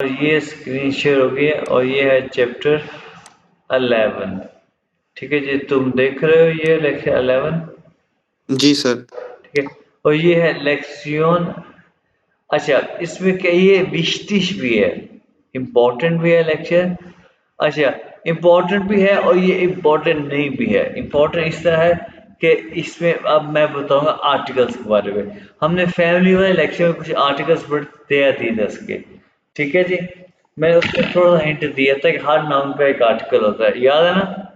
और ये screen share हो गई है और ये है चैप्टर 11। ठीक है जी, तुम देख रहे हो ये लेक्चर 11। जी सर। ठीक है, और ये है लेक्सियन। अच्छा, इसमें क्या ये 20-30 भी है, इम्पोर्टेंट भी है लेक्चर। अच्छा, इम्पोर्टेंट भी है और ये इम्पोर्टेंट नहीं भी है। इम्पोर्टेंट इस तरह है कि इसमें अब मैं बताऊंगा आर्टिकल्स के बारे में। हमने फैमिली वाले लेक्चर में कुछ आर्टिकल्स पढ़ते थे 10 के। ठीक है जी, मैंने उसमें थोड़ा सा हिंट दिया था कि हर नाउन का एक आर्टिकल होता है, याद है ना?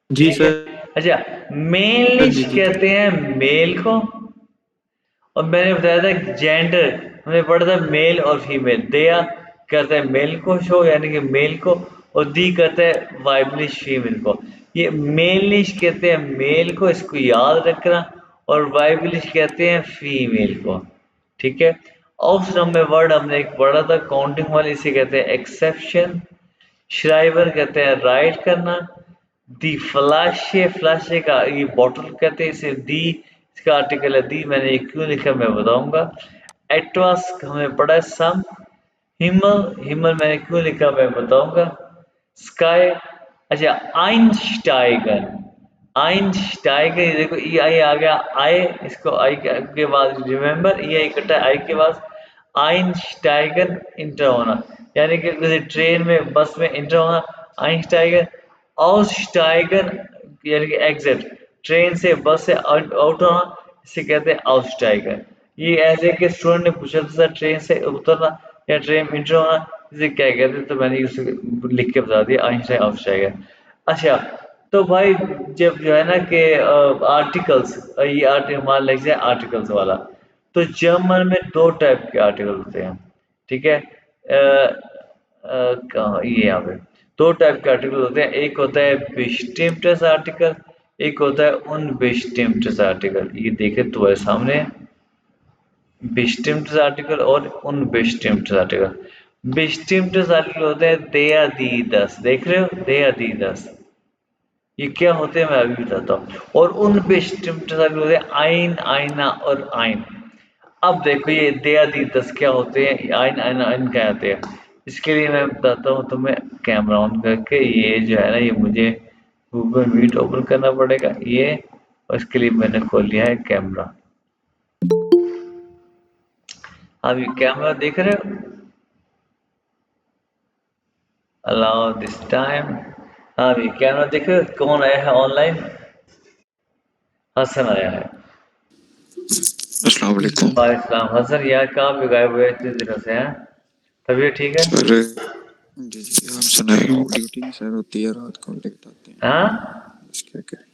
जी ठीक है। सर। अच्छा, मेलिश जी जी। कहते हैं मेल को। और मैंने बताया था जेंडर, हमने पढ़ा था मेल और फीमेल। दया करता है मेल को शो यानी कि मेल को, और दी करता है वाइबलिश फीमेल को। ये मेलिश कहते हैं मेल को, इसको याद रखना। और वाइबलिश कहते हैं फीमेल को। ठीक है। ऑप्शन में वर्ड हमने एक पढ़ा था काउंटिंग वाले, इसे कहते हैं एक्सेप्शन। श्राइवर कहते हैं राइट करना। दी फ्लैशे, फ्लैशे का ये बॉटल कहते हैं इसे। दी इसका आर्टिकल है दी, मैंने ये क्यों लिखा मैं बताऊंगा। एटवास हमने पढ़ा है सम। हिमल, हिमल मैंने क्यों लिखा मैं बताऊंगा। स्काई। अच्छा, आइंस्टाइगन, आइंस्टाइगन, ये देखो ई आई आ गया आई, इसको आई के बाद रिमेंबर ई आई इकट्ठा आई के बाद आइंस्टाइगन इंटर होना, यानी कि किसी ट्रेन में बस में इंटर होना आइंस्टाइगन। आउटस्टाइगन यानी कि एग्जिट, ट्रेन से बस से आउट होना, इसे कहते हैं आउटस्टाइगन। ये ऐसे कि स्टूडेंट ने पूछा था ट्रेन से उतरना या ट्रेन में इंटर होना इसे क्या कहते हैं, तो मैंने उसे लिख के बता दिया आइंस्टाइन आउटस्टाइगन। अच्छा, तो भाई जब जो है ना कि आर्टिकल्स, ये आर्टिकल मान लीजिए आर्टिकल्स वाला, तो जर्मन में दो टाइप के आर्टिकल होते हैं। ठीक है, कहाँ ये यहाँ पे दो टाइप के आर्टिकल होते हैं। एक होता है बेस्टिम्प्टस आर्टिकल, एक होता है अनबेस्टिम्प्टस आर्टिकल। ये देखे तो है सामने बेस्टिम्प्टस आर्टिकल और अनबेस्टिम्प्टस आर्टिकल। बेस्टिम्प्टस आर्टिकल होते हैं दे या दी दस, देख रहे हो दे या दी दस, ये क्या होते हैं मैं अभी बताता हूँ। और उन बेस्टिम्प्टस आर्टिकल होते हैं आइन, आइना और आइन। अब देखो ये दे या दी दस क्या होते हैं, आइन आइना आइन क्या होते हैं। इसके लिए मैं बताता हूँ तुम्हें कैमरा ऑन करके। ये जो है ना ये मुझे गूगल मीट ओपन करना पड़ेगा ये, और इसके लिए मैंने खोल लिया है कैमरा। अब ये कैमरा देख रहे हो, अलाउ दिस टाइम। हाँ ये कैमरा देख रहे हो, कौन आया है ऑनलाइन? हसन आया है। अस्सलाम वालेकुम। वालेकुम हसन, यार कहाँ पे गायब हुए इतने दिनों से हैं? तबीयत ठीक है? सर जी जी, आप सुनाए ड्यूटी सर होती है रात को लेट आते हैं। हाँ। बस क्या करें।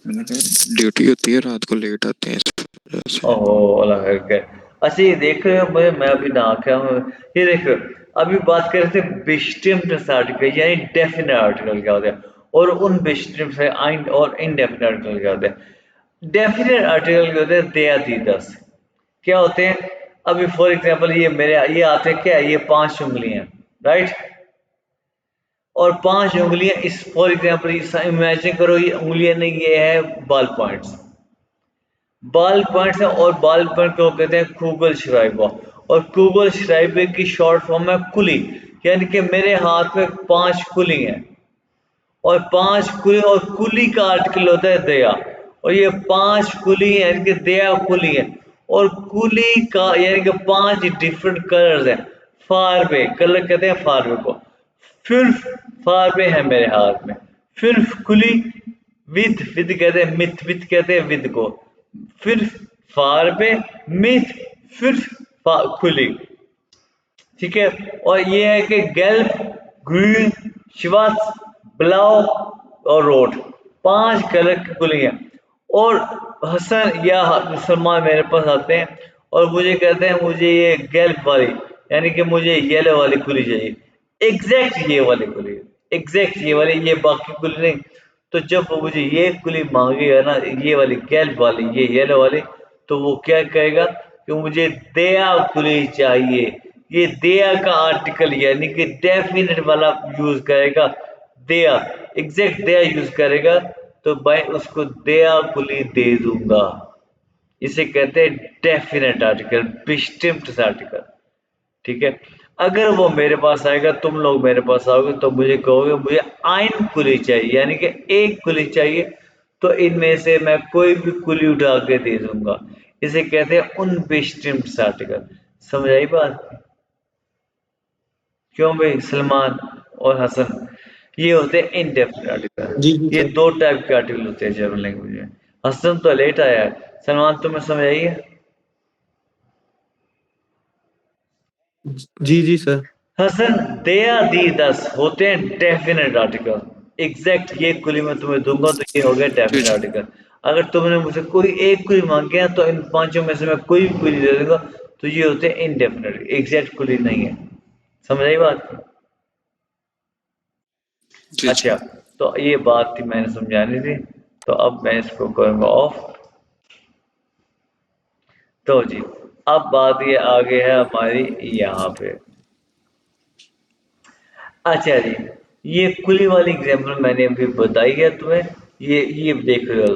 मैंने कहा ड्यूटी होती है रात को लेट आते हैं इस वजह से। ओहो, अल्लाह खैर। अच्छा ये देख रहे हो, मैं अभी नहा के आया हूँ। ये देख रहे हो, अभी बात कर रहे थे बेस्टिम्ड आर्टिकल यानी डेफिनेट आर्टिकल क्या होता है, और उन बेस्टिम्ड से और इनडेफिनेट आर्टिकल क्या होते हैं। डेफिनेट आर्टिकल क्या होते हैं दे या दी दस, क्या होते हैं। अभी फॉर एग्जांपल ये मेरे ये आते हैं क्या, ये 5 उंगलियां, राइट। और 5 उंगलियां इस फॉर एग्जांपल इमेजिन करो ये उंगलियां नहीं, ये है बाल पॉइंट्स। बाल पॉइंट्स है और बाल पॉइंट को कहते हैं गूगल श्राइबा। और गूगल श्राइबे की शॉर्ट फॉर्म है कुली, यानी कि मेरे हाथ में 5 कुली हैं। और 5 कुली, और कुली का आर्टिकल होता है दया। और ये 5 कुली है यानी कि दया कुली है। और कुली का यानी कि 5 डिफरेंट कलर्स हैं। फारवे कलर कहते हैं फारवे को। फिर फारवे है मेरे हाथ में। फिर कुली, विद विद कहते हैं मिथ, विद कहते हैं विद को। फिर फारवे, मिथ, फिर खुली। ठीक है। और ये है कि गेल्फ, ग्रीन, शिवास, ब्लाउ और रोड, 5 कलर की कुली हैं। और हसन या सलमान मेरे पास आते हैं और मुझे कहते हैं मुझे ये गेल्फ वाली यानी कि मुझे येलो वाली कुली चाहिए। एग्जैक्ट ये वाली कुली, एग्जैक्ट ये वाली, ये बाकी कुली नहीं। तो जब वो मुझे ये कुली मांगेगा ना, ये वाली गेल्फ वाली, ये येलो वाली, तो वो क्या कहेगा कि मुझे दया कुली चाहिए। ये दया का आर्टिकल यानी कि डेफिनेट वाला यूज करेगा, दया, एग्जैक्ट दया यूज करेगा, तो मैं उसको दया कुली दे दूंगा। इसे कहते हैं डेफिनेट आर्टिकल, डिस्टिंक्ट आर्टिकल। ठीक है। अगर वो मेरे पास आएगा, तुम लोग मेरे पास आओगे तो मुझे कहोगे मुझे आइन कुली चाहिए, यानी कि एक कुली चाहिए, तो इनमें से मैं कोई भी कुली उठा के दे दूंगा। इसे कहते हैं अनबेस्टिम्ड आर्टिकल। समझ आई बात? क्यों भाई सलमान और हसन, ये होते हैं इनडेफिनिट आर्टिकल। जी जी ये सर। दो टाइप के आर्टिकल होते हैं जर्मन लैंग्वेज में। हसन तो लेट आया है, सलमान तुम्हें समझ आई है? जी जी सर। हसन, दया दी दस होते हैं डेफिनेट आर्टिकल। एग्जैक्ट ये कुली मैं तुम्हें दूंगा तो ये हो गया जी डेफिनेट जी। आर्टिकल। अगर तुमने मुझे कोई एक कुली मांगे हैं तो इन पांचों में से मैं कोई भी कुली दे दूंगा, तो ये होते हैं इनडेफिनेट, एग्जैक्ट कुली नहीं है। समझ आई बात? जी जी। अच्छा, तो ये बात थी मैंने समझानी थी, तो अब मैं इसको करूंगा ऑफ। तो जी, अब बात ये आगे है हमारी यहाँ पे। अच्छा जी, ये कुली वाली एग्जाम्पल मैंने अभी बताई है तुम्हें। ये देख रहे हो,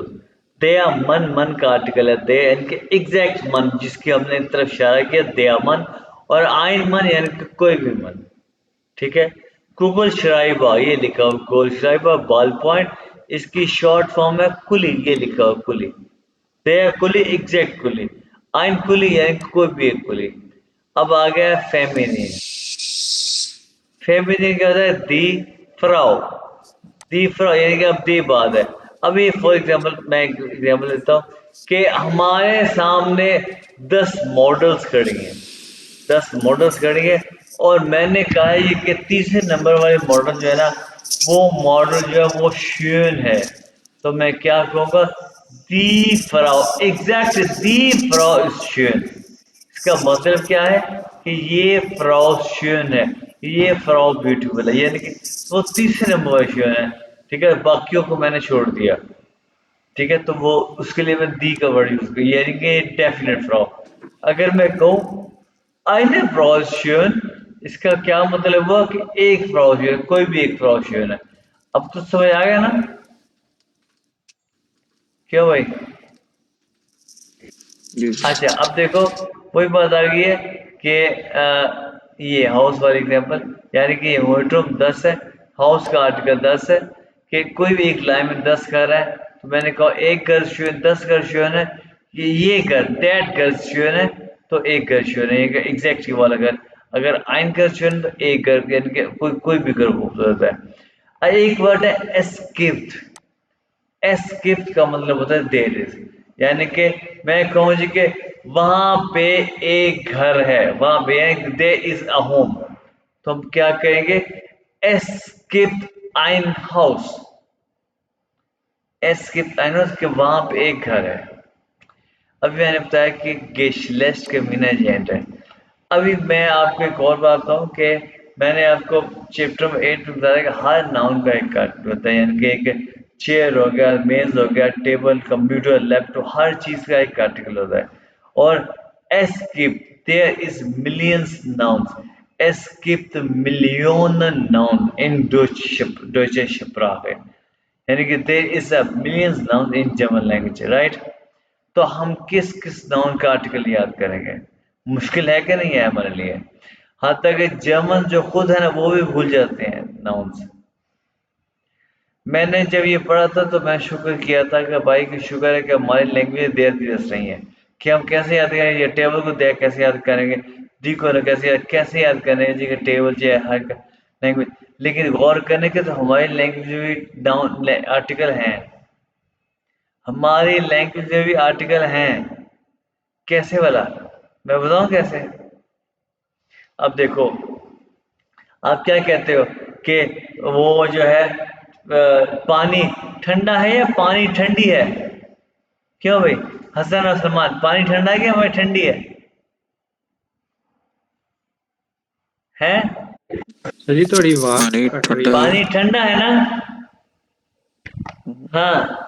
दया मन, मन का आर्टिकल है दया, यानी कि एग्जैक्ट मन जिसकी हमने तरफ इशारा किया, दया मन। और आइन मन यानी कि कोई भी मन, ठीक है। गूगल श्राइबा ये लिखा हो, गोल श्राइबा बॉल पॉइंट, इसकी शॉर्ट फॉर्म है कुली, ये लिखा हो कुली। दया कुली, एग्जैक्ट कुली। आइन कुली यानी कि कोई भी एक कुली। अब आ गया फेमिनिन। फेमिनिन क्या होता है? दी फ्राउ। दी फ्राउ यानी कि अब दी बात है। अभी फॉर एग्जाम्पल मैं एक एग्जाम्पल देता हूँ कि हमारे सामने 10 मॉडल्स खड़ी हैं, 10 मॉडल्स खड़ी है, और मैंने कहा है ये कि तीसरे नंबर वाले मॉडल जो है ना, वो मॉडल जो है वो श्यून है। तो मैं क्या कहूँगा? दी फ्राउ, एग्जैक्ट दी फ्राउ इज श्यून। इसका मतलब क्या है कि ये फ्राउ श्यून है, ये फ्राउ ब्यूटीफुल है, यानी कि वो तीसरे नंबर वाले श्यून है। ठीक है, बाकियों को मैंने छोड़ दिया। ठीक है, तो वो उसके लिए मैं दी का वर्ड यूज किया, यानी कि डेफिनेट फ्रॉ। अगर मैं कहूँ eine फ्रॉशियन, इसका क्या मतलब हुआ कि एक फ्रॉशियन, कोई भी एक फ्रॉशियन है। अब तो समझ आ गया ना? क्यों भाई? जी अच्छा, जी। अब देखो, वही बात आ गई है कि ये हाउस वाली एग्जांपल, यानी कि ये वॉर्डरोब 10 है, हाउस का आर्टिकल 10 है, कि कोई भी एक लाइन में 10 घर है, तो मैंने कहा एक घर श्योन, 10 घर श्योन है, कि ये घर दैट घर श्योन है, तो एक घर श्योन है, ये एग्जैक्ट वाला घर। अगर आइन घर श्योन तो एक घर, यानी कि कोई भी घर खूबसूरत है। एक वर्ड है एस्किप्ड। एस्किप्ड का मतलब होता है देयर इज, यानी कि मैं कहूँ जी कि वहां पे एक घर है, वहां पे देयर इज अ होम, तो हम क्या कहेंगे? एस्किप्ड ein हाउस। एस्किप्ड ein हाउस, कि वहां पे एक घर है। अभी मैंने बताया कि गेशलेस्ट के मीनाजेंट है। अभी मैं आपको एक और बात बताऊं कि मैंने आपको चैप्टर में 8 में बताया कि हर नाउन का एक आर्टिकल होता है, यानी कि एक चेयर हो गया, मेज हो गया, टेबल, कंप्यूटर, लैपटॉप, हर चीज का एक आर्टिकल होता है। और एस्किप, there is millions nouns, es gibt Millionen Noun in deutsche Sprache, यानी कि there is a millions noun in German language, right? तो हम किस किस नाउन का आर्टिकल याद करेंगे? मुश्किल है कि नहीं है हमारे लिए? हाँ तक जर्मन जो खुद है ना वो भी भूल जाते हैं नाउन्स। मैंने जब ये पढ़ा था तो मैं शुक्र किया था कि भाई की शुक्र है कि हमारी लैंग्वेज देर दिवस नहीं है, कि हम कैसे याद करेंगे? ये टेबल को देख कैसे याद करेंगे? डी को कैसे याद करेंगे जी? कि टेबल जो है हर लैंग्वेज। लेकिन गौर करने के तो हमारी लैंग्वेज में भी नाउन आर्टिकल हैं, हमारी लैंग्वेज में भी आर्टिकल हैं। कैसे वाला? मैं बताऊं कैसे? अब देखो, आप क्या कहते हो कि वो जो है पानी ठंडा है या पानी ठंडी है? क्यों भाई हसन और सलमान, पानी ठंडा है कि हमारी ठंडी है? हैं? सर जी थोड़ी आवाज पानी कट रही ठंडा है। है। पानी ठंडा है ना? हाँ,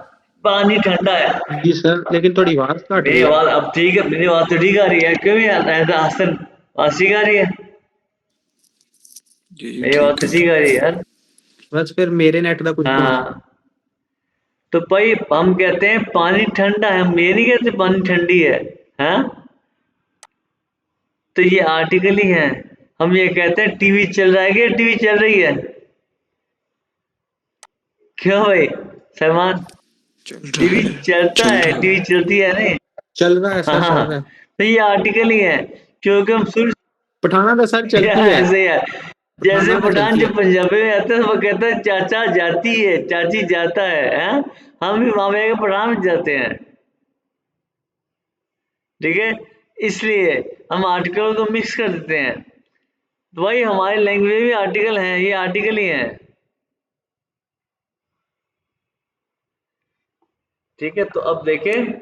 पानी ठंडा है। जी सर, लेकिन थोड़ी आवाज कट मेरी रही है। आवाज अब ठीक है, मेरी आवाज तो ठीक आ रही है, क्यों यार ऐसा हसन? आवाज ठीक आ रही है? जी जी मेरी आवाज ठीक तो है। ठीक आ रही है यार। बस फिर मेरे नेट का कुछ बना। हाँ, तो भाई हम कहते हैं पानी ठंडा है, हम ये नहीं कहते पानी ठंडी है। हाँ, तो ये आर्टिकल ही है। हम ये कहते हैं टीवी चल रहा है क्या, टीवी चल रही है? क्यों भाई सलमान, चल रहा टीवी है, चलता चल है, रहा टीवी है। चलती है नहीं? चल रहा है हाँ सर, चल हाँ, रहा है। तो ये आर्टिकल ही है, क्योंकि हम शुरू पठाना तो सर चलती है, ऐसे ही है। जैसे पठाना तो पठान चलती जो है। पंजाबी में आता है वो कहता है चाचा जाती है, चाची जाता है? हम भी मामे के पठान में जाते हैं, ठीक है? इसलिए हम आर्टिकल को मिक्स कर देते हैं। तो भाई हमारी लैंग्वेज में आर्टिकल हैं, ये आर्टिकल ही हैं, ठीक है? तो अब देखें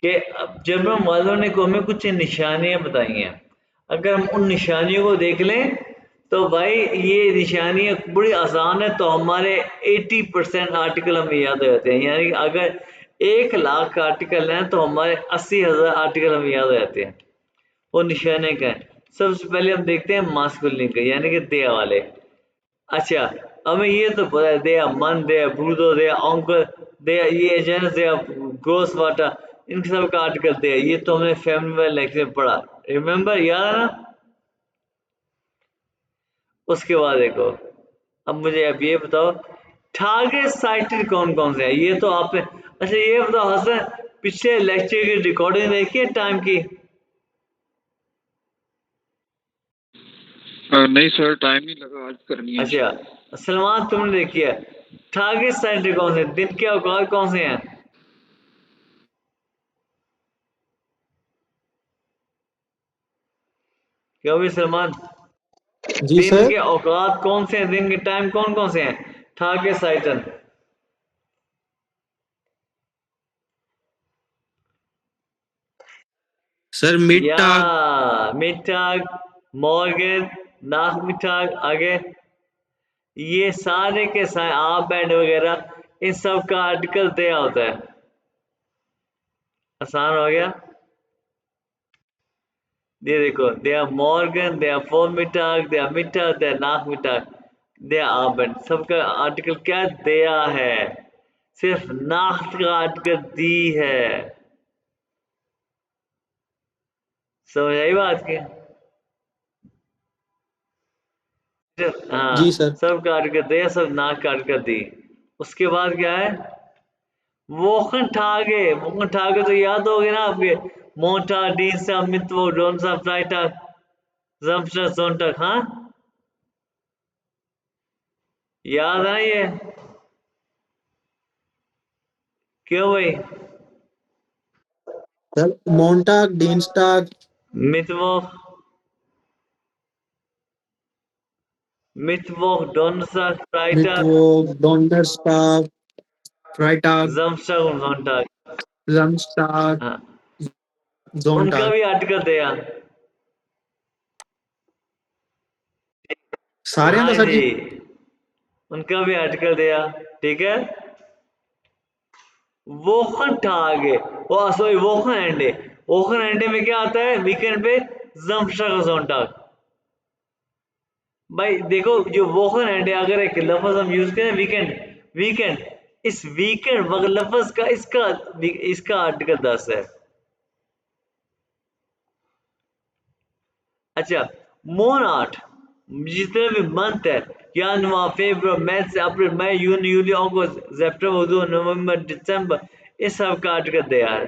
कि अब जब हम वालों ने को हमें कुछ निशानियां बताई हैं, अगर हम उन निशानियों को देख लें तो भाई ये निशानियां बड़ी आसान है, तो हमारे 80% आर्टिकल हमें याद हो जाते हैं। यानी कि अगर 1 लाख आर्टिकल हैं तो हमारे 80,000 आर्टिकल हमें याद हो जाते हैं। वो निशाने का है। सबसे पहले हम देखते हैं मास्कुलिन का, यानी कि दे वाले। अच्छा, हमें ये तो पता है, दे मन, दे ब्रूदो, दे अंकल, दे ये जेनस, दे ग्रोस वाटर, इन सब का आर्टिकल दे, ये तो हमने फैमिली में लेक्चर में पढ़ा, रिमेम्बर, याद है ना? उसके बाद देखो, अब मुझे अब ये बताओ टारगेट साइटेड कौन कौन से हैं, ये तो आपने, अच्छा ये बताओ हसन, पिछले लेक्चर की रिकॉर्डिंग देखी है टाइम की? नहीं सर, टाइम नहीं लगा, आज करनी है अच्छा इंशाल्लाह। सलमान तुमने देखी है? टारगेट साइटेड कौन से, दिन के औकात कौन से हैं? क्यों भी सलमान, जी दिन सर। के औकात कौन से हैं, दिन के टाइम कौन कौन से हैं टारगेट साइटन? सर मिड या टाक, मिटाग, मॉर्गन, नाक मिटाग, आगे ये सारे के सारे आप बैंड वगैरह, इन सब का आर्टिकल दिया होता है। आसान हो गया। ये देखो, दे आर मॉर्गन, दे आर फोर मिटाग, दे आर मिटाग, दे आर नाक मिटाग, दे आर आप बैंड, सबका आर्टिकल क्या दिया है? सिर्फ नाक का आर्टिकल दी है। समझ आई बात की? हाँ, जी सर। सब काट कर दे, सब नाक काट कर दी। उसके बाद क्या है? वोखन ठागे, वोखन ठागे तो याद हो गए ना आपके, मोटा डीसा मित्वो डोनसा फ्राइटा जमशा सोनटक, हाँ याद है ये? क्यों भाई? सर मोन्टाक, डीनस्टाक, मित्वो, मित्वो डोनसा फ्राइटा मिटवॉक, डोंडरस्टाक, फ्राइटाक, जमशा सोनटक, लमस्टाक, हाँ उनका जोनटाक। भी आर्टिकल दिया। सारे हैं हाँ तो सर जी, जी। उनका भी आर्टिकल दिया, ठीक है? वोखन ठागे, वो सॉरी वोखन एंडे में क्या आता है वीकेंड पे? जमशा का जोनटाक। भाई देखो, जो वोखन एंडे अगर एक लफ्ज हम यूज करें वीकेंड, वीकेंड, इस वीकेंड वगैरह लफ्ज का इसका इसका आर्टिकल 10 है। अच्छा, मोनाट, जितने भी मंथ है, जनवरी फरवरी मार्च अप्रैल मई जून जूलाई अगस्त सितंबर अक्टूबर नवंबर दिसंबर, इस सब का आर्टिकल दिया है।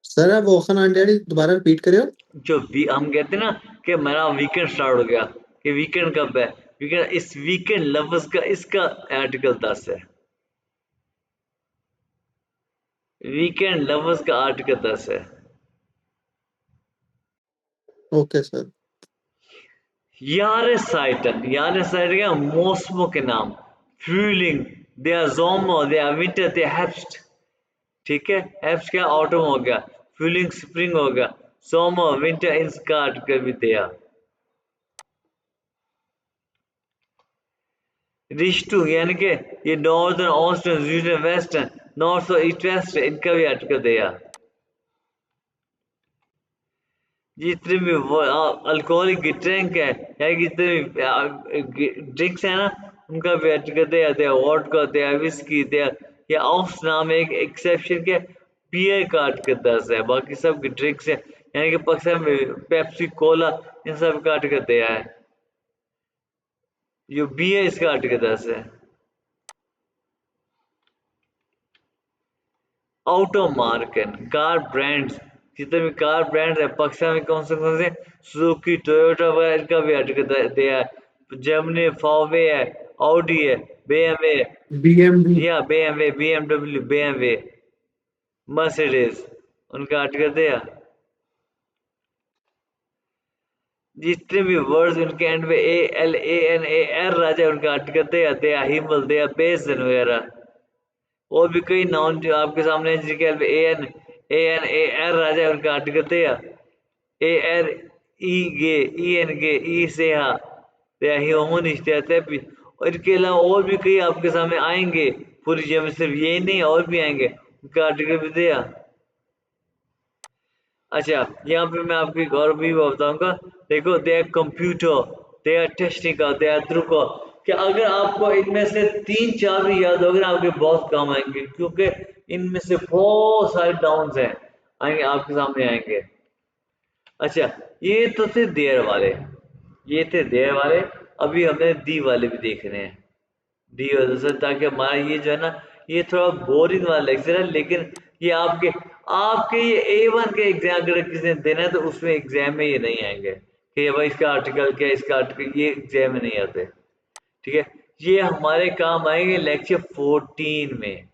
सर आप वोखन आंटी दोबारा रिपीट करियो। जो हम कहते हैं ना कि मेरा वीकेंड स्टार्ट हो गया, कि वीकेंड कब है? वीकेंड, इस वीकेंड लफ्ज का इसका आर्टिकल 10 है। वीकेंड लफ्ज का आर्टिकल 10 है। Okay sir. यार साइटन, यार साइटन क्या मौसमों के नाम, फ्यूलिंग, दे आर जोमो, दे आर विंटर, दे हेब्स्ट, ठीक है? हेब्स्ट क्या ऑटम हो गया, फ्यूलिंग स्प्रिंग हो गया, सोमो विंटर, इसका आर्टिकल भी दिया। रिश्तु यानी कि ये नॉर्दर्न ऑस्टर्न यूजन वेस्टर्न नॉर्थ और ईस्ट वेस्ट, इनका भी आर्टिकल दिया। जितने भी अल्कोहलिक ड्रिंक है, यानी कि जितने भी ड्रिंक्स है ना, उनका भी आर्टिकल दिया, दिया वोडका, दिया विस्की, दिया या ऑफ नाम एक एक्सेप्शन के बियर का आर्टिकल 10 है, बाकी सब की ड्रिंक्स है, यानी कि पाकिस्तान में पेप्सी कोला इन सब का आर्टिकल दिया है। जो बियर इसका आर्टिकल 10 है। Out of market car brands, जितने भी कार ब्रांड्स है पाकिस्तान में कौन से सुजुकी टोयोटा वगैरह, इनका भी आर्टिकल दिया है। जर्मनी फॉर्वे है, ऑडी है, बीएमवे, BMW। या बीएमवे, बीएमडब्ल्यू, बीएमवे, मर्सिडीज, उनका आर्टिकल दिया। जितने भी वर्ड्स उनके एंड में ALANAR राजा उनका आर्टिकल दिया हिमल दिया बेसन वगैरह। और भी कई नाउन जो आपके सामने है जिनके एंड में ANAR राजा उनका आर्टिकल दिया। ARE EN ई से हा ह्यूमन इस्तेते भी। और इसके अलावा और भी कई आपके सामने आएंगे पूरी जगह में, सिर्फ यही नहीं और भी आएंगे, उनका आर्टिकल भी दिया। अच्छा, यहाँ पे मैं आपको एक और भी बताऊंगा। देखो, दे आर कंप्यूटर, दे आर टेक्निकल, दे आर द्रुको, कि अगर आपको इनमें से 3-4 भी याद होगा ना आपके बहुत काम आएंगे, क्योंकि इनमें से बहुत सारे डाउन्स हैं आएंगे आपके सामने आएंगे। अच्छा, ये तो थे देर वाले, ये थे देर वाले। अभी हमें दी वाले भी देखने हैं, दी वजह से, ताकि हमारा ये जो है ना ये थोड़ा बोरिंग वाला लेक्चर है, लेकिन ये आपके आपके ये A1 के एग्जाम अगर किसी ने देना है तो उसमें एग्जाम में ये नहीं आएंगे कि भाई इसका आर्टिकल क्या, इसका आर्टिकल, ये एग्जाम में नहीं आते। ठीक है, ये हमारे काम आएंगे लेक्चर 14 में,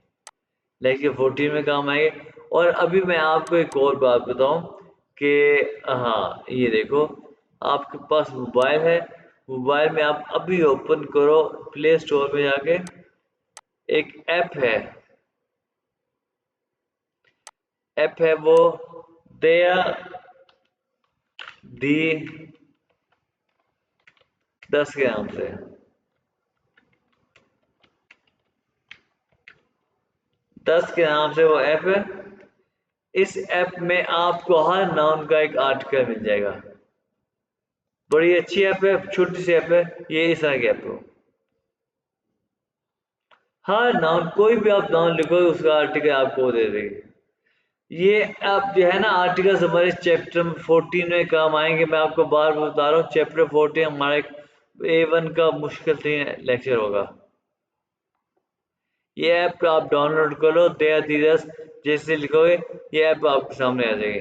लेक्चर 14 में काम आएंगे। और अभी मैं आपको एक और बात बताऊं कि हाँ, ये देखो, आपके पास मोबाइल है, मोबाइल में आप अभी ओपन करो प्ले स्टोर में जाके, एक ऐप है वो दया दी 10 के नाम से। 10 के नाम से वो ऐप है। इस ऐप में आपको हर नाउन का एक आर्टिकल मिल जाएगा। बड़ी अच्छी ऐप है, छोटी सी ऐप है, ये इस तरह की ऐप है। हर नाउन, कोई भी आप नाउन लिखोगे उसका आर्टिकल आपको दे देगी। ये आप जो है ना आर्टिकल्स हमारे चैप्टर 14 में काम आएंगे। मैं आपको बार बार बता रहा हूँ, चैप्टर 14 हमारा एक A1 का मुश्किल 3 लेक्चर होगा। ये ऐप आप डाउनलोड कर लो, दया धीरज जैसे लिखोगे ये ऐप आपके सामने आ जाएगी।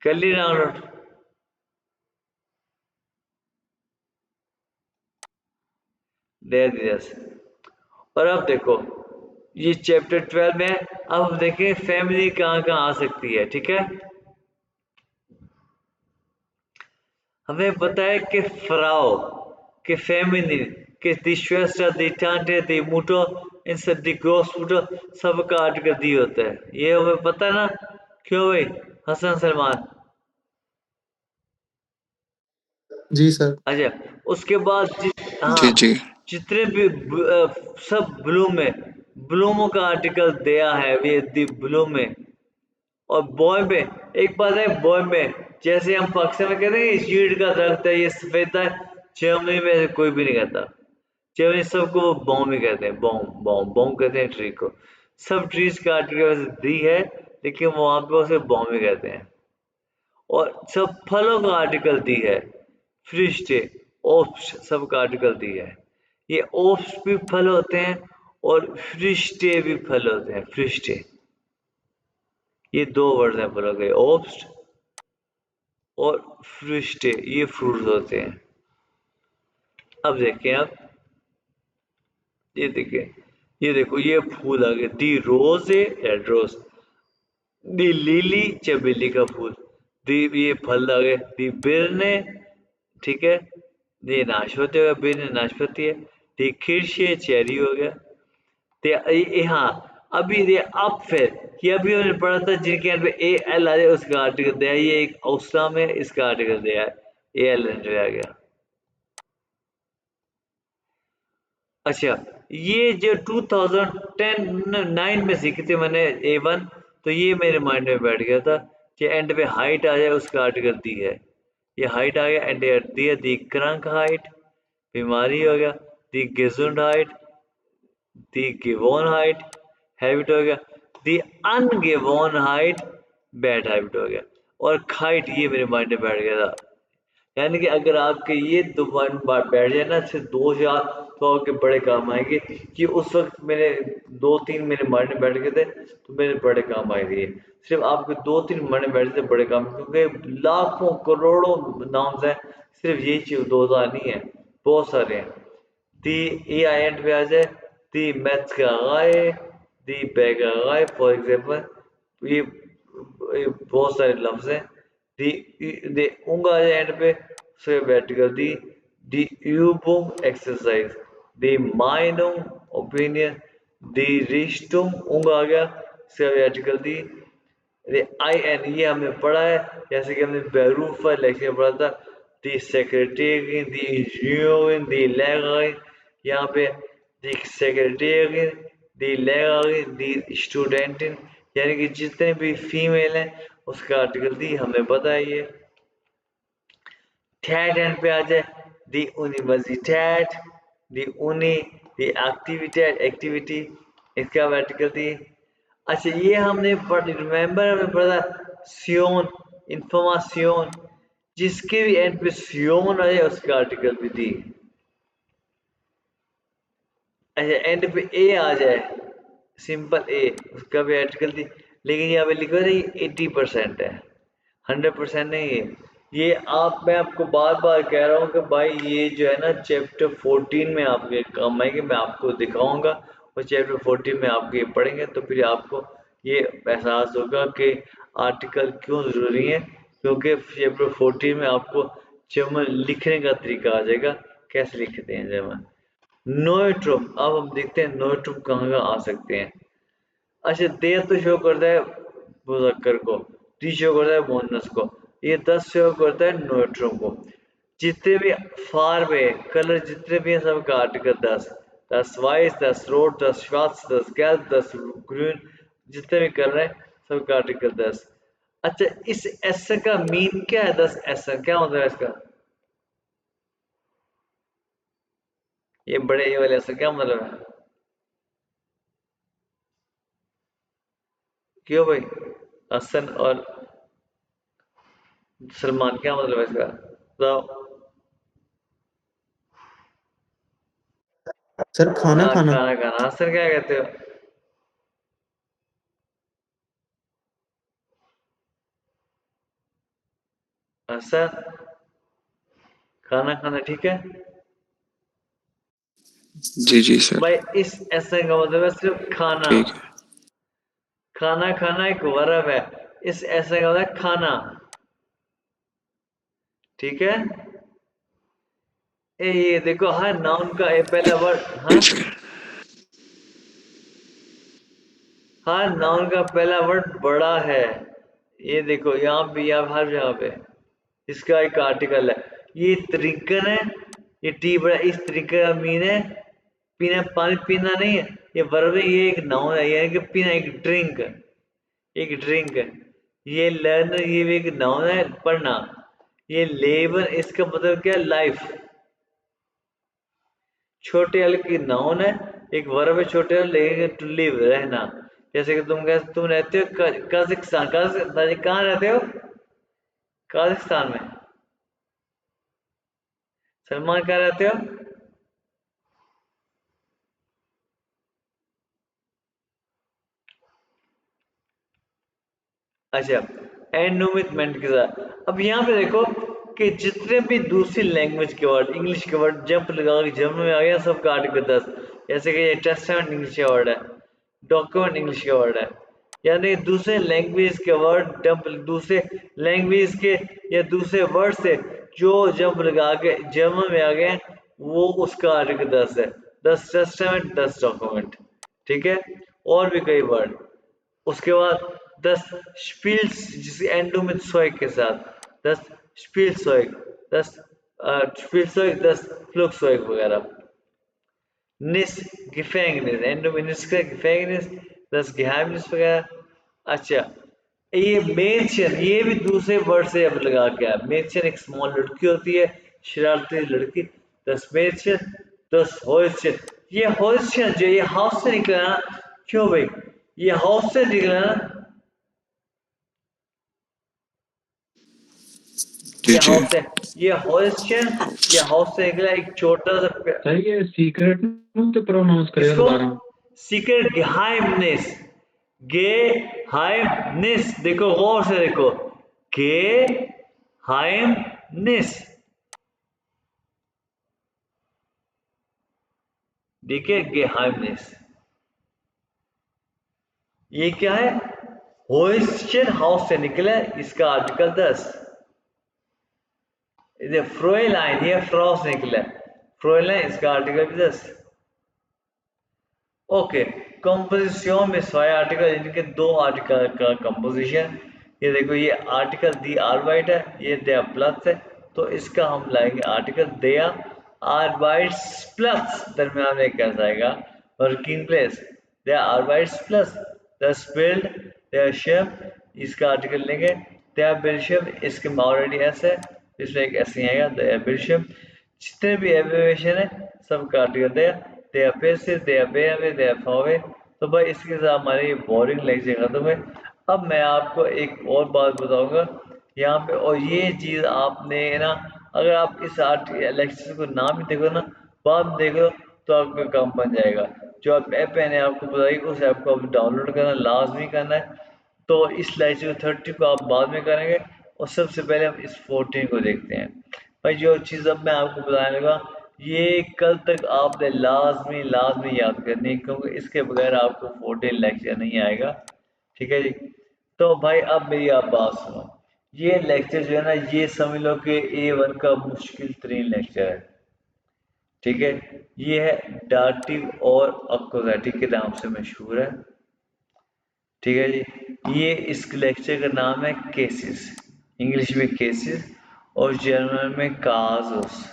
कर ली डाउनलोड? दया धीरज। और अब देखो, ये चैप्टर 12 में है। अब हम देखें फैमिली कहाँ कहाँ आ सकती है। ठीक है, हमें पता है कि फ्राउ, कि फेमिनिन, कि दी श्वेस्टा, दी टांटे, दी मुटो, इन सब दी ग्रोस मुटो, सबका आर्टिकल दी होता है। ये हमें पता है ना? क्यों भाई हसन सलमान? जी सर। अच्छा, उसके बाद जी हाँ, जी। जितने भी सब ब्लूम में, ब्लूमों का आर्टिकल दिया है ये दी ब्लूम में। और बॉय में एक बात है, बॉय में जैसे हम पाकिस्तान में कहते हैं शीट का दरख्त है, ये सफेद है, जर्मनी में ऐसे कोई भी नहीं कहता। जर्मनी सबको वो बॉम ही कहते हैं, बॉम बॉम बॉम कहते हैं ट्री को। सब ट्रीज का आर्टिकल वैसे दी है, लेकिन वहां पे उसे बॉम ही कहते हैं। और सब फलों का आर्टिकल दी है, फ्रिश्ते, ओप्स, सब का आर्टिकल दी है। ये ओप्स भी फल होते हैं और फ्रिश्ते भी फल होते हैं, फ्रिश्ते। ये दो वर्ड हैं फलों के, ओप्स और फ्रिश्ते, ये फ्रूट्स होते हैं। अब देखें आप, ये देखें, ये देखो, ये फूल आ गए, दी रोज है, रेड रोज, दी लिली, चमेली का फूल, दी, ये फल आ गए, दी बिरने, ठीक है, ये नाशपाती हो गया, बिरने नाशपाती है, दी खिरशे, चेरी हो गया। हाँ, अभी ये अब फिर ये अभी हमने पढ़ा था जिनके यहाँ पे AL आ जाए उसका आर्टिकल दिया है। ये एक औसलाम है, इसका आर्टिकल दिया है, AL आ गया। अच्छा, ये जो 2009 में सीखी थी मैंने A1, तो ये मेरे माइंड में बैठ गया था कि एंड पे हाइट आ जाए उसका आर्टिकल दी है। ये हाइट आ गया, एंड दी है, दी क्रंक हाइट, बीमारी हो गया, दी गेजुंड हाइट, दी गिवोन हाइट, हैबिट हो गया। दी अनगिवन हाइट बैड हैबिट हो गया। और खाइट ये मेरे माइंड में बैठ गया था। यानी कि अगर आपके ये दो बार बैठ जाए ना, सिर्फ दो या तो आपके बड़े काम आएंगे। कि उस वक्त मेरे दो तीन मेरे माइंड में बैठ गए थे तो मेरे बड़े काम आए थे। सिर्फ आपके दो तीन माइंड में बैठे थे बड़े काम, क्योंकि लाखों करोड़ों नाम है, सिर्फ यही चीज दो नहीं है, बहुत सारे हैं। दी ए आई एंड पे आ जाए, दी मैथ्स का गाय, दी बैग का गाय फॉर एग्जाम्पल, ये बहुत सारे लफ्ज हैं। दी दी उंग आ जाए एंड पे, से बैठ कर दी यूबुंग एक्सरसाइज, दी माइनुंग ओपिनियन, दी रिश्तुम उंग आ गया, से बैठ कर आई एन ये हमने पढ़ा है, जैसे कि हमने बेरूफा लेक्चर पढ़ा था। दी सेक्रेटरी, दी इंजीनियरिंग, दी लैंग्वेज, यहाँ पे दी सेक्रेटरी, दी लैंग्वेज, दी स्टूडेंट, यानी कि जितने भी फीमेल हैं उसका आर्टिकल दी हमें पता है ये। थर्ड एंड पे आ जाए, दी यूनिवर्सिटैट, दी uni, दी एक्टिविटी एक्टिविटी, इसका आर्टिकल दी। अच्छा ये हमने रिमेम्बर हमें पढ़ा सियोन, इंफॉर्मेशन, जिसके भी एंड पे सियोन आए उसका आर्टिकल भी दी। अच्छा एंड पे ए आ जाए, सिंपल ए, उसका भी आर्टिकल दी। लेकिन यहाँ पे लिखा है 80% है, 100% नहीं है ये। मैं आपको बार बार कह रहा हूँ कि भाई ये जो है ना चैप्टर 14 में आपके काम आएंगे, मैं आपको दिखाऊंगा। और चैप्टर 14 में आप ये पढ़ेंगे तो फिर आपको ये एहसास होगा कि आर्टिकल क्यों ज़रूरी है। क्योंकि चैप्टर 14 में आपको जर्मन लिखने का तरीका आ जाएगा, कैसे लिखते हैं जर्मन। नोएट्रुम, अब हम देखते हैं नोएट्रुम कहाँ कहाँ आ सकते हैं। अच्छा देर तो शो करता है मुजक्कर को, टी शो करता है मोनस को, ये 10 शो करता है नोएट्रुम को। जितने भी फार में कलर जितने भी हैं सबका आर्टिकल 10, 10 वाइस, 10 रोड, 10 श्वास, 10 गैस, 10 ग्रीन, जितने भी कलर हैं सबका आर्टिकल 10। अच्छा इस एस का मीन क्या है? 10 एस क्या होता है इसका? ये बड़े ये वाले एस क्या मतलब है? क्यों भाई? हसन और सलमान क्या मतलब है इसका? बताओ। सर खाना हाँ खाना। खाना खाना। हसन क्या कहते हो? हसन खाना खाना, ठीक है जी जी सर। भाई। इस ऐसे का मतलब है सिर्फ खाना। ठीक है। खाना खाना एक वर्ब है, इस ऐसे का मतलब है खाना, ठीक है। ये देखो हर नाउन का ये पहला वर्ड, हाँ जी सर। हर नाउन का पहला वर्ड बड़ा है। ये देखो यहाँ पे, यहाँ हर जगह पे इसका एक आर्टिकल है। ये तरीकन है, ये टी बड़ा, इस तरीके का मीन है पीना, पानी पीना नहीं है। ये वर्ब है, ये एक नाउन है, यानी कि पीना, एक ड्रिंक, एक ड्रिंक है। ये लर्न, ये भी एक नाउन है, पढ़ना। ये लेबर, इसका मतलब क्या है? लाइफ। छोटे एल की नाउन है, एक वर्ब है छोटे एल, लेकिन टू लिव रहना। जैसे कि तुम रहते हो कजाकिस्तान, कहाँ रहते हो? काजाकिस्तान में। सलमान कहाँ रहते हो? अच्छा एंडोमिटमेंट के साथ। अब यहाँ पे देखो कि जितने भी दूसरी लैंग्वेज के वर्ड, इंग्लिश के वर्ड जंप लगा के जर्मन में आ गया, सबका आर्टिकल 10। जैसे कि ये टेस्टामेंट इंग्लिश का वर्ड है, डॉक्यूमेंट इंग्लिश का वर्ड है। यानी दूसरे लैंग्वेज के वर्ड जंप, दूसरे लैंग्वेज के या दूसरे वर्ड से जो जंप लगा के जर्मन में आ गए वो उसका आर्टिकल 10 है। 10 टेस्टामेंट, 10 डॉक्यूमेंट, ठीक है। और भी कई वर्ड। उसके बाद 10 स्पील्स, जिसे एंडो में सोइक के साथ 10 स्पील सोइक, 10 स्पील सोइक, 10 फ्लुक सोइक वगैरह। निस गिफेंगनिस, एंडो में निस का गिफेंगनिस, 10 geheimnis वगैरह। अच्छा ये मेंशन, ये भी दूसरे वर्ड से अब लगा के आया। मेंशन एक स्मॉल लड़की होती है, शरारती लड़की, 10 मेंशन, 10 होइशन। ये होइशन जो ये हाउस से निकला ना, क्यों भाई, ये हाउस से निकला ना, जी ये जी। हाउस से, ये हॉस्टन, ये हाउस से निकला एक छोटा सा सर ये सीक्रेट तो प्रोनाउंस करेगा इसको दोबारा। सीक्रेट गेहाइमनेस, गेहाइमनेस, देखो गौर से देखो, गेहाइमनेस, देखिए गेहाइमनेस, ये क्या है, होइस्टन हाउस से निकला है, इसका आर्टिकल 10, इधर फ्रोइलाइन, ये फ्रॉस निकला है, फ्रोइलाइन इसका आर्टिकल 10। ओके, कंपोजिशन में 100 आर्टिकल, इनके दो आर्टिकल का कंपोजिशन, ये देखो ये आर्टिकल दी आर्बाइट है, ये दे प्लस है, तो इसका हम लाएंगे आर्टिकल दे आर्बाइट्स प्लस, दरम्यान में कैसा आएगा, वर्किंग प्लेस, दे आर्बाइट्स प्लस द स्पिल्ड दे शेप, इसका आर्टिकल लेंगे, दे बिल्शप, इसके में ऑलरेडी एस है, इसमें एक ऐसे ही आएगा दे बिल्शप, जितने भी एब्रिविएशन है सब का आर्टिकल दे पैसे दे में दे फॉवे। तो भाई इसके साथ हमारे ये बोरिंग लेक्चर खत्म है। अब मैं आपको एक और बात बताऊंगा यहाँ पे, और ये चीज़ आपने ना, अगर आप इस लेक्चर को नाम ही देखो ना, बाद में देखो, तो आपका काम बन जाएगा। जो आप ऐप मैंने आपको बताई, उस ऐप को आप डाउनलोड करना लाजमी करना है। तो इस लेक्चर 30 को आप बाद में करेंगे, और सबसे पहले हम इस 14 को देखते हैं। भाई जो चीज़ अब मैं आपको बताने लगा, ये कल तक आपने लाजमी लाजमी याद करनी है, क्योंकि इसके बगैर आपको 14 लेक्चर नहीं आएगा। ठीक है जी। तो भाई अब मेरी आप बात सुनो, ये लेक्चर जो है ना, ये समझ लो कि A1 का मुश्किल तरीन लेक्चर है। ठीक है, ये है डाटिव और अक्वजेटिव के नाम से मशहूर है। ठीक है जी, ये इस लेक्चर का नाम है केसेस, इंग्लिश में केसेस और जर्मन में काजुस।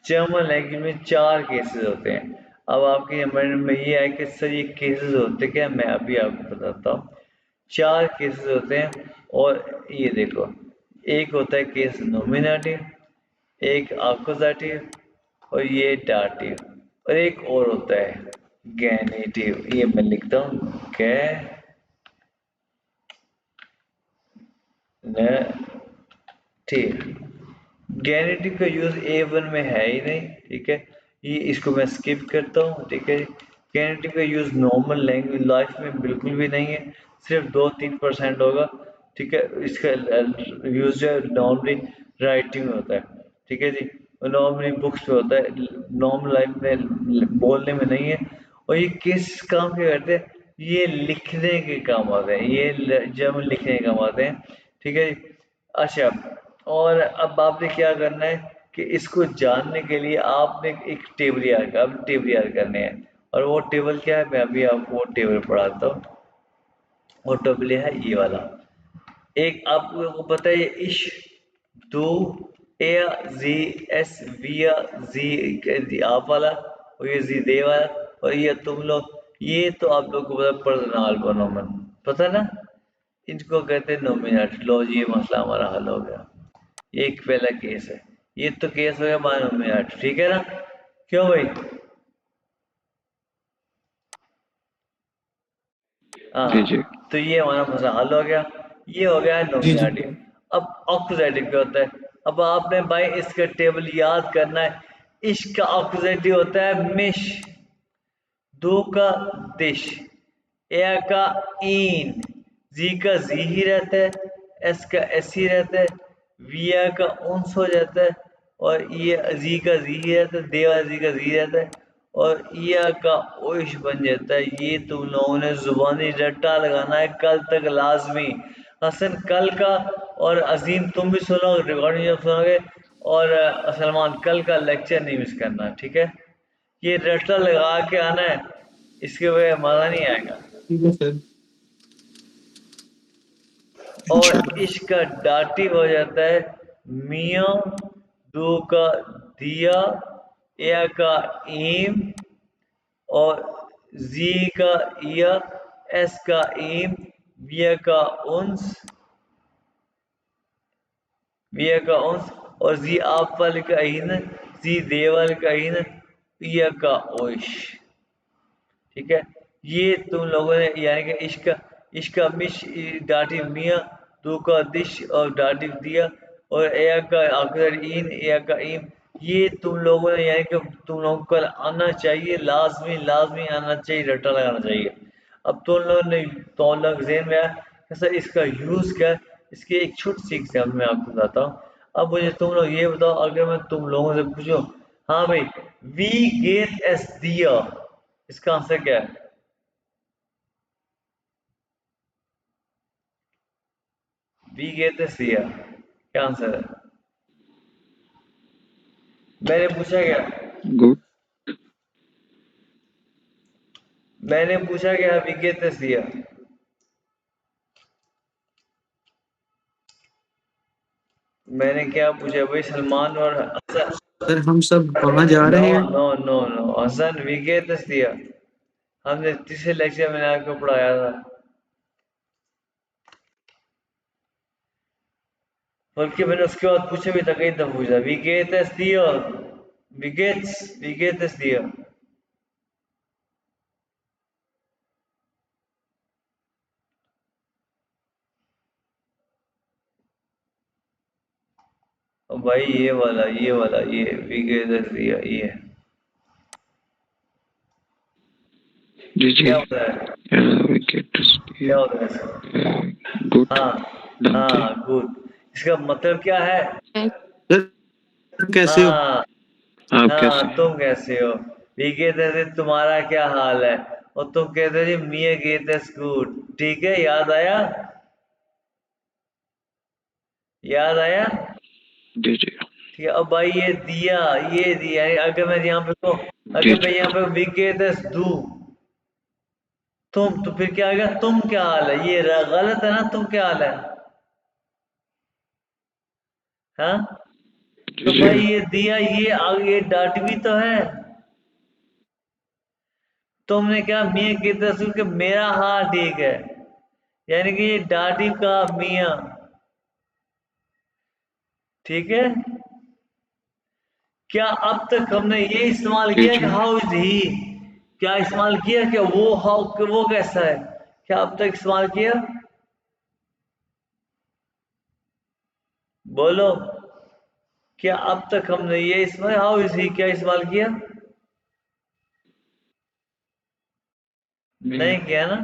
जर्मन लैंग्वेज में 4 केसेस होते हैं। अब आपके मन में ये है कि सर ये केसेस होते क्या, मैं अभी आपको बताता हूँ। 4 केसेस होते हैं, और ये देखो, एक होता है केस नॉमिनेटिव, एक आकुजेटिव, और ये डाटिव, और एक और होता है गैनेटिव, ये मैं लिखता हूँ ठीक, गैनेटिव का यूज A1 में है ही नहीं। ठीक है, ये इसको मैं स्किप करता हूँ। ठीक है, गैनेटिव का यूज नॉर्मल लैंग्वेज लाइफ में बिल्कुल भी नहीं है, सिर्फ 2-3% होगा। ठीक है, इसका यूज जो है नॉर्मली राइटिंग में होता है। ठीक है जी, नॉर्मली बुक्स में होता है, नॉर्मल लाइफ में बोलने में नहीं है। और ये किस काम के करते हैं, ये लिखने के काम आते हैं, ये जब लिखने के काम आते हैं। ठीक है जी। अच्छा, और अब आपने क्या करना है कि इसको जानने के लिए आपने एक टेबल याद करने हैं। और वो टेबल क्या है, मैं अभी आपको वो टेबल पढ़ाता हूँ। वो टेबल है ये वाला, एक आप लोगों को पता है, ये इश, दो, ए, जी, एस, विया, जी आप वाला, और ये जी दे वाला, और ये तुम लोग, ये तो आप लोग को पता पर्सनल प्रोनोमन, पता ना, इनको कहते हैं नोमिनेट। लो जी, ये मसला हमारा हल हो गया। ये एक पहला केस है, ये तो केस हो गया हमारा नोमिनेट। ठीक है ना, क्यों भाई, जी जी। हाँ, तो ये हमारा मसला हल हो गया। ये हो गया जी जी। नोमिनेटिव। अब ऑक्यूजेटिव क्या होता है, अब आपने भाई इसका टेबल याद करना है। इश्क का ऑक्यूजेटिव होता है मिश, दो का दिश, ए का इन, जी का जी ही रहता है, एस का एस ही रहता है, विया का उन्स हो जाता है, और ये जी का जी ही रहता है, देवा जी का जी रहता है, और ईया का ओइश बन जाता है। ये तुम लोगों ने जुबानी रट्टा लगाना है कल तक लाजमी। हसन कल का, और अजीम तुम भी सुनो, रिकॉर्डिंग जब सुनोगे, और सलमान कल का लेक्चर नहीं मिस करना। ठीक है, ये रट्टा लगा के आना है, इसके बगैर मजा नहीं आएगा। ठीक है सर। और इंशाल्लाह। इसका दाटिव हो जाता है मियाँ, दो का दिया, या का ईम, और जी का या, एस का ईम, विया का उन्स, विया का उन्स, और जी आप वाले का इन, जी दे वाले का इन, या का ओइश। ठीक है, ये तुम लोगों ने यानी कि इश्का मिश डाटी मियाँ दो का दिश और डाटी दिया और एया का अक्सर इन एया का इन, ये तुम लोगों ने यानी कि तुम लोगों को कल आना चाहिए, लाजमी लाजमी आना चाहिए, रट्टा लगाना चाहिए। अब तुम लोगों ने तो लोग ज़हन में आया कि सर इसका यूज़ क्या है। इसकी एक छोटी सी एग्जाम्पल मैं आपको बताता हूँ। अब मुझे तुम लोग ये बताओ, अगर मैं तुम लोगों से पूछूं, हाँ भाई, वी गेट एस दिया, इसका आंसर क्या है? वी गेट एस दिया, क्या आंसर है? मैंने पूछा क्या? गुड। मैंने पूछा क्या वी गेट एस दिया? मैंने क्या पूछा भाई? सलमान और हसन। सर हम सब वहां जा नो रहे हैं। No no no, Hasan we gate is दिया, हमने तीसरे लेक्चर में आपको पढ़ाया था। बल्कि मैंने उसके बाद पूछा भी था, कई दफा पूछा, वी गेट एस दिया, वी गेट एस दिया। और भाई ये वाला ये वी गेट एस दिया, ये जी जी। क्या होता है? विकेट क्या होता है इसका? गुड। हाँ डंकी। हाँ, गुड। इसका मतलब क्या है? सर कैसे हो? हाँ आप कैसे हाँ, हैं? तुम कैसे हो? वी कहते थे तुम्हारा क्या हाल है, और तुम कहते थे मिया कहते गुड। ठीक है, याद आया? याद आया? जी जी। ठीक है। अब भाई ये दिया है, अगर मैं यहाँ पे को, जी अगर मैं जी। यहाँ पे वी कहते दू तुम, तो फिर क्या आएगा? तुम क्या हाल है, ये गलत है ना? तुम क्या हाल है? हाँ, जी तो जी। भाई ये दिया, ये आगे ये डांट भी तो है। तुमने क्या मियाँ की तरह सुन के मेरा हाल ठीक है, यानी कि ये डाटी का मियाँ। ठीक है, क्या अब तक हमने ये इस्तेमाल जी किया कि जी। How is he? क्या इस्तेमाल किया कि वो हाउ, वो कैसा है? क्या अब तक इस्तेमाल किया? बोलो, क्या अब तक हमने ये इस्तेमाल हाउ इज ही क्या इस्तेमाल किया? नहीं किया ना?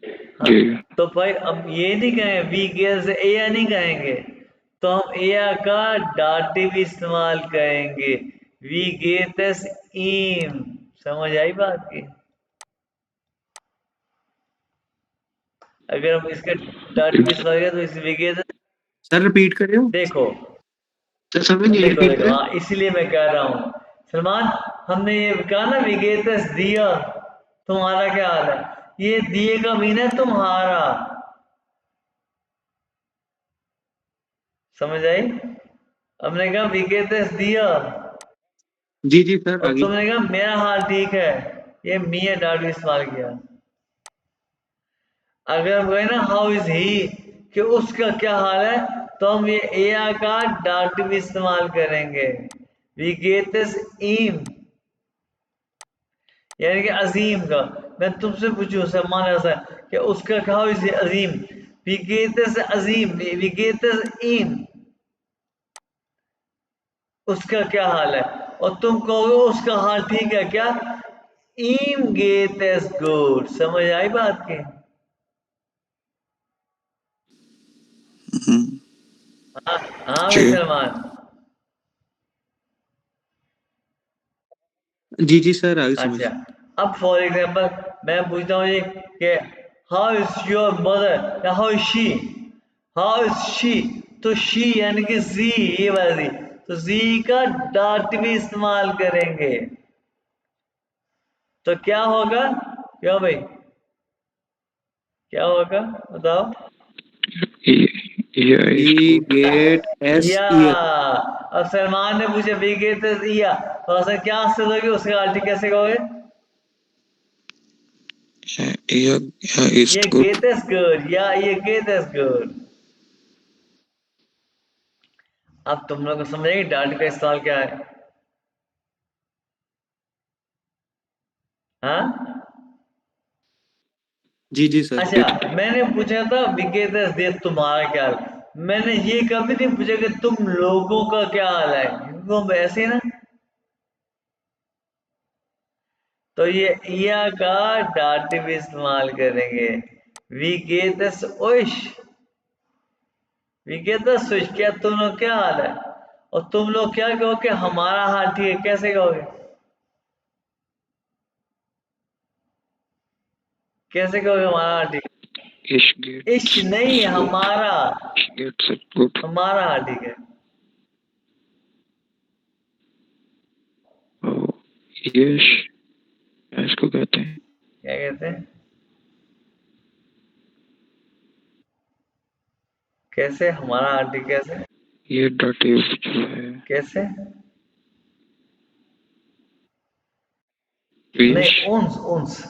हाँ, जी तो भाई अब ये नहीं कहेंगे वी गेयर से एया नहीं कहेंगे, तो हम एया का डाटिव इस्तेमाल करेंगे, वी गेतस ईम। समझ आई बात की? अगर हम इसका डाटिव इस्तेमाल करें तो इस वी गेतस, सर रिपीट कर रहे हो? देखो सर समझ नहीं देखो रिपीट देखो, करें। हाँ इसीलिए मैं कह रहा हूँ सलमान, हमने ये कहा ना वी गेतस दिया, तुम्हारा क्या हाल है, ये दिए का मीन है तुम्हारा। समझ आई? हमने कहा वी गेतस दिया, जी जी सर और आगे। तुमने कहा मेरा हाल ठीक है, ये मी है डॉट भी इस्तेमाल किया। अगर हम कहें ना हाउ इज ही, कि उसका क्या हाल है, तो हम ये एया का डॉट भी इस्तेमाल करेंगे, वी गेटस ईम, यानी कि अजीम का। मैं तुमसे पूछूं सलमान हसन, कि उसका हाउ इज अजीम, वी गेटस अजीम, वी गेटस ईम, उसका क्या हाल है, और तुम कहोगे उसका हाल ठीक है क्या? ईम गेटस गुड। समझ आई बात की? हम्म, हाँ हाँ भाई जी सलमान। जी जी सर आगे समझ। अच्छा, अब फॉर एग्जांपल मैं पूछता हूँ ये कि हाउ इज योर मदर, या how is she, how is she, तो शी यानी कि जी, ये वाली, तो जी का डॉट भी इस्तेमाल करेंगे, तो क्या होगा? क्यों भाई, क्या होगा? बताओ। या we east good. Gate is या, ईयर। अब सलमान ने पूछा बी के तो या, तो ऐसा क्या आंसर दोगे, उसका आर्टिक कैसे कहोगे? या ये east good. Gate is good, या ये गेट इज गुड। अब तुम लोग को समझ आएगी डार्ट का इस्तेमाल क्या है? हाँ जी जी सर। अच्छा, मैंने पूछा था विकेतस दे तुम्हारा क्या हाल। मैंने ये कभी नहीं पूछा कि तुम लोगों का क्या हाल है, क्योंकि हम ऐसे ना। तो ये इया का दाटिव इस्तेमाल करेंगे। विकेतस ओश, विकेतस ओश, क्या तुम लोग क्या हाल है। और तुम लोग क्या कहोगे, हमारा हाल ठीक है, कैसे कहोगे, कैसे कहोगे हमारा हाल ठीक Ish है। इश gets नहीं, us good. हमारा, Ish gets it good. हमारा हाल ठीक है। Oh, यश इसको कहते हैं। क्या कहते हैं, कैसे हमारा हाल ठीक, कैसे ये डाटिव जो है कैसे, यश नहीं उन्स उन्स,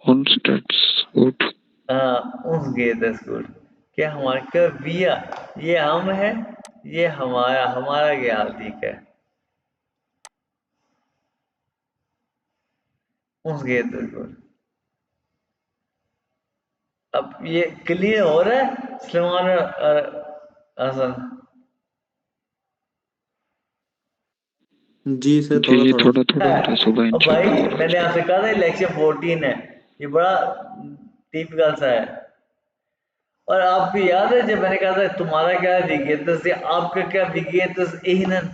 once that's good. उन्स गए थे स्कूल। क्या हमारे क्या विया, ये हम है, ये हमारा, हमारा क्या हाल ठीक है, उन्स गए थे स्कूल। अब ये क्लियर हो रहा है सलमान और हसन। जी सर, जी थोड़ा जी थोड़ा। थोड़ा थोड़ा हो रहा है सुबह अब भाई इंशाल्लाह। मैंने आपसे कहा था इलेक्शन 14 है, ये बड़ा टिपिकल सा है। और आपको याद है जब मैंने कहा था तुम्हारा क्या विगेतस से आपका क्या विगेतस इहनन,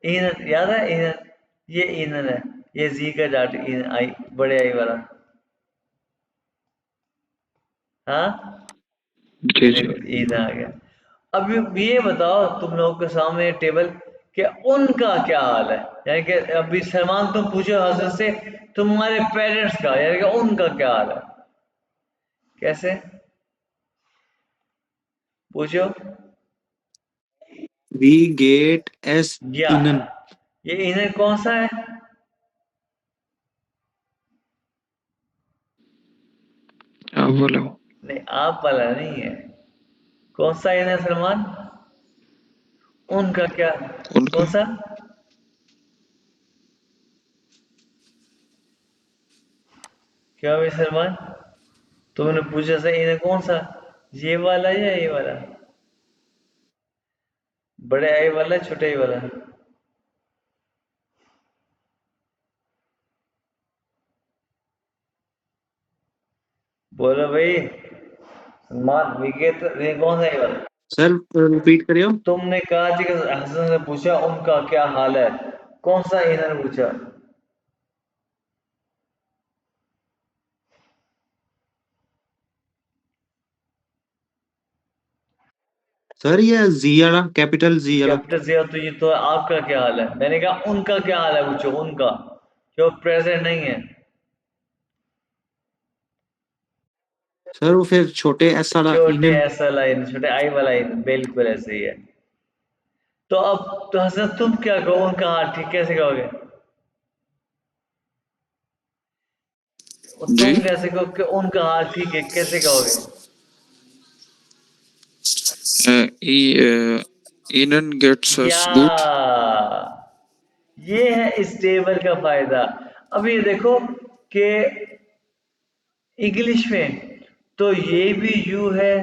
इहनन याद है, इहनन, ये इहनन है, ये जी का डाट इहनन आई, बड़े आई वाला। हाँ ये जी जी देखो ईद आ गया। अब ये बताओ तुम लोगों के सामने टेबल कि उनका क्या हाल है, यानी कि अभी सलमान तुम पूछो हसन से तुम्हारे पेरेंट्स का, यानी कि उनका क्या हाल है, कैसे पूछो। वी गेट एस या इनन। ये इन्हें कौन सा है, आप बोलो। नहीं आप वाला नहीं है, कौन सा इन्हें सलमान, उनका क्या, उनका कौन सा, क्या भाई सलमान, तुमने पूछा था इन्हें कौन सा, ये वाला या ये वाला, बड़े आई वाला छोटे आई वाला, बोलो भाई सलमान विकेट ये कौन सा ये वाला। सर रिपीट करियो। तुमने कहा जी कि हसन से पूछा उनका क्या हाल है, कौन सा इन्होंने पूछा, सर ये जी वाला, कैपिटल जी वाला। कैपिटल से, तो ये तो आपका क्या हाल है, मैंने कहा उनका क्या हाल है पूछो, उनका जो प्रेजेंट नहीं है। सर वो फिर छोटे एस वाला छोटे इनन। ऐसा लाइन, छोटे आई वाला लाइन, बिल्कुल ऐसे ही है। तो अब तो हसन तुम क्या कहो उनका हाल ठीक कैसे कहोगे, और जी तुम कैसे कहो कि उनका हाल ठीक है कैसे कहोगे। इनन गेट्स या अस गुड। ये है इस टेबल का फायदा। अब ये देखो कि इंग्लिश में तो ये भी यू है,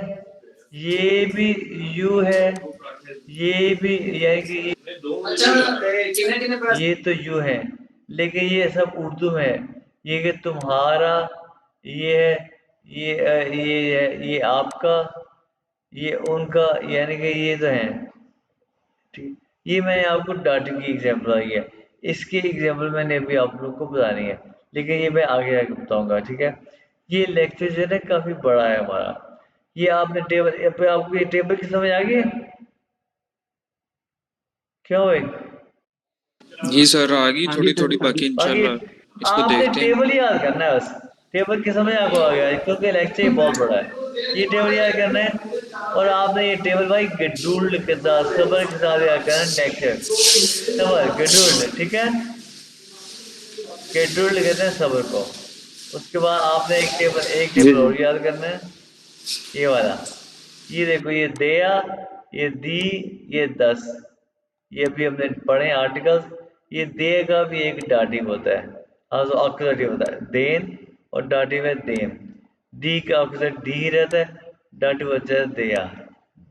ये भी यू है, ये भी यानी कि ये तो यू है, लेकिन ये सब उर्दू में है। ये कि तुम्हारा, ये है, ये है, ये आपका, ये उनका, यानी कि ये तो है। ठीक, ये मैंने आपको डाटा की एग्जाम्पल आई है, इसकी एग्जाम्पल मैंने अभी आप लोग को बतानी है, लेकिन ये मैं आगे जाके बताऊंगा, ठीक है। ये लेक्चर जो है ना काफी बड़ा है हमारा। ये आपने टेबल, आपको ये टेबल की समझ आ गई है? क्यों भाई, जी सर आ गई हाँ जी थोड़ी सर, थोड़ी, हाँ जी। बाकी बाकी इंशाल्लाह इसको आपने देखते हैं। टेबल याद करना है बस, टेबल की समझ आपको आ गया क्योंकि लेक्चर ही बहुत बड़ा है, ये टेबल याद करना है। और आपने ये टेबल भाई गेडूल्ड के साथ, सबर के साथ याद करना है, लेक्चर सबर गेडूल्ड, ठीक है। गेडूल्ड कहते हैं सबर को। उसके बाद आपने एक जी टेबल जी। और याद करना है, ये वाला। ये देखो, ये दया, ये दी, ये 10, ये भी हमने पढ़े आर्टिकल्स। ये दे का भी एक डाटिव होता है, ऑक्सिलेटिव होता है, देन, और डाटिव है देम। डी का ऑक्सिलेट डी ही रहता है, डाटिव होता है दिया।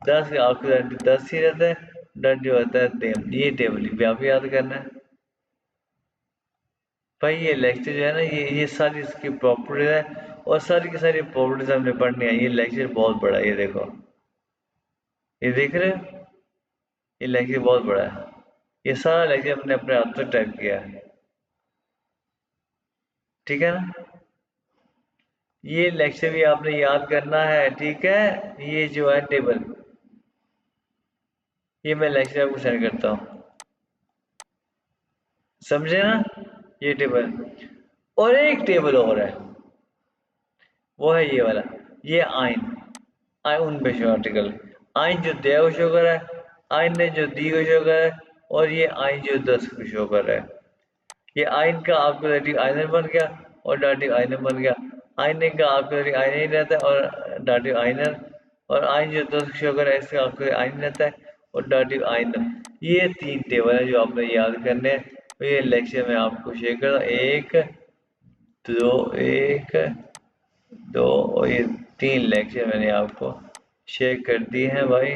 10 का ऑक्सिलेट 10 ही रहता है, डाटिव होता है देम। ये टेबल भी आपको याद करना है भाई। ये लेक्चर जो है ना, ये सारी इसकी प्रॉपर्टीज है, और सारी की सारी प्रॉपर्टीज हमने पढ़नी है। ये लेक्चर बहुत बड़ा है, ये देखो, ये देख रहे हो, ये लेक्चर बहुत बड़ा है। ये सारा लेक्चर हमने अपने हाथ से टाइप किया है, ठीक है ना। ये लेक्चर भी आपने याद करना है, ठीक है। ये जो है टेबल, ये मैं लेक्चर आपको सेंड करता हूँ, समझे ना। ये टेबल, और एक टेबल और है, वो है ये वाला, ये आइन। उन पे शो आर्टिकल, आइन जो दिया को शो कर रहा है, आइन ने जो दी को शो कर रहा है, और ये आइन जो 10 को शो कर रहा है। ये आइन का ऑक्सिलेटिव आयनर बन गया, और डाटिव आयनर बन गया। आयने का ऑक्सिलेटिव आयनर ही रहता है, और डाटिव आयनर, और आइन जो 10 को शो कर रहा है, इसका ऑक्सिलेटिव आयनर रहता है, और डाटिव आयनर। ये 3 टेबल है जो आपने याद करने हैं। तो ये लेक्चर में आपको शेयर कर रहा हूँ, एक दो, एक दो, और ये 3 लेक्चर मैंने आपको शेयर कर दिए हैं भाई।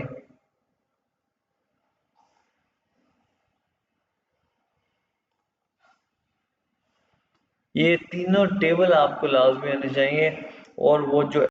ये तीनों टेबल आपको लाजमी आने चाहिए, और वो जो